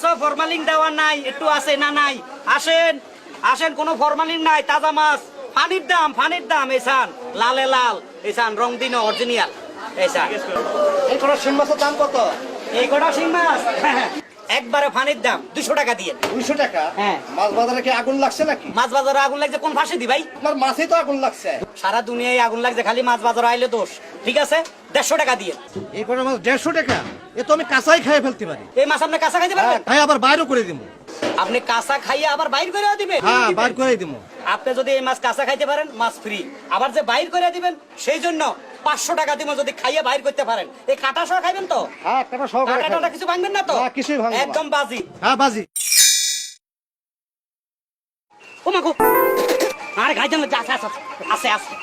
আছো ফরমালিন দেওয়া নাই একটু আছে না নাই আসেন আসেন কোনো ফরমালিন নাই তাজা মাছ পানির দাম এসান লালে লাল এসান রং দিন অরিজিনাল এসান এই কোন শিং মাছের দাম কত? এই কটা শিং মাছ একবারে পানির দাম 200 টাকা দিয়ে 200 টাকা। হ্যাঁ। মাছ বাজারে কি আগুন লাগছে নাকি? মাছ বাজারে আগুন লাগছে কোন ফাঁসে দি ভাই আপনার মাছেই তো আগুন লাগছে। সারা দুনিয়ায় আগুন লাগছে খালি মাছ বাজারে আইলে দোষ ঠিক আছে 150 টাকা দিয়ে এই কোন মাছ 150 টাকা? এ তো আমি কাঁচাই খেয়ে ফেলতে পারি। এই মাছ আপনি কাঁচা খাইতে পারবেন তাই আবার বাইরও করে দিব। আপনি কাঁচা খাইয়ে আবার বাইর করে দিবেন হ্যাঁ, বাইর করে দিব। আপনি যদি এই মাছ কাঁচা খাইতে পারেন মাছ ফ্রি আবার যে বাইর করে দিবেন সেই জন্য 500 টাকা দিব যদি খাইয়ে বাইর করতে পারেন এই কাটা সহ খাইবেন তো হ্যাঁ, টাকা সহকারে খাবো। কাটাটা কিছু ভাঙবেন না তো না, কিছুই ভাঙবো না। একদম বাজি হ্যাঁ, বাজি। ও মা গো আরে খাইতে না আছে আছে আছে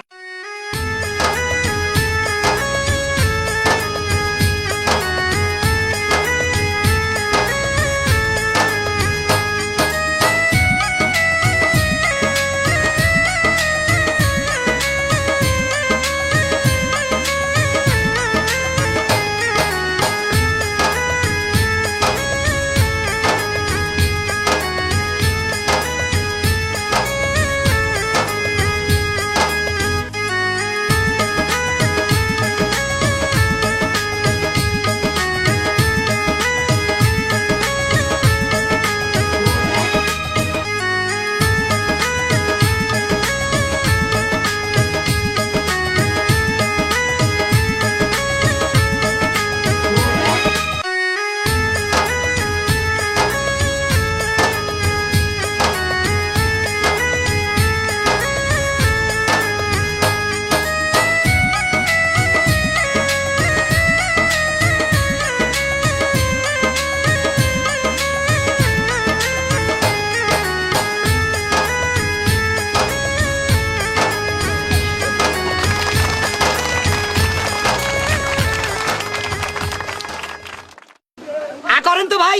করেন তো ভাই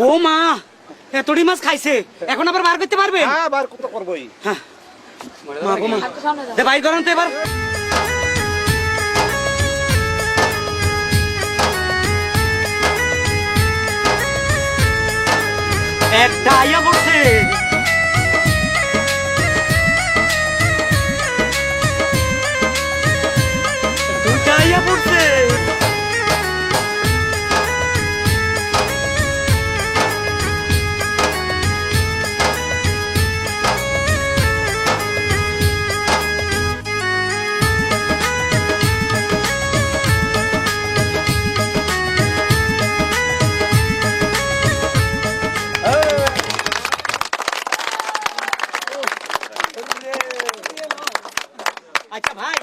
ও মা এতটি মাছ খাইছে এখন আবার বার করতে পারবে হ্যাঁ, বার করতে করবই। হ্যাঁ মা গো মা দে বাইর করেন তো এবার একটা আইয়া পড়ছে দুইটা আইয়া পড়ছে আচ্ছা ভাই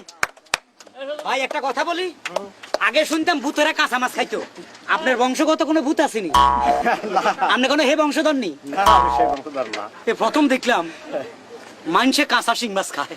ভাই একটা কথা বলি আগে শুনতাম ভূতেরা কাঁচা মাছ খাইতো আপনার বংশগত কোনো ভূত আসেনি আপনি কোনো হে বংশধর নেই না, আমি সেই বংশধর না। প্রথম দেখলাম মানুষে কাঁচা শিং মাছ খায়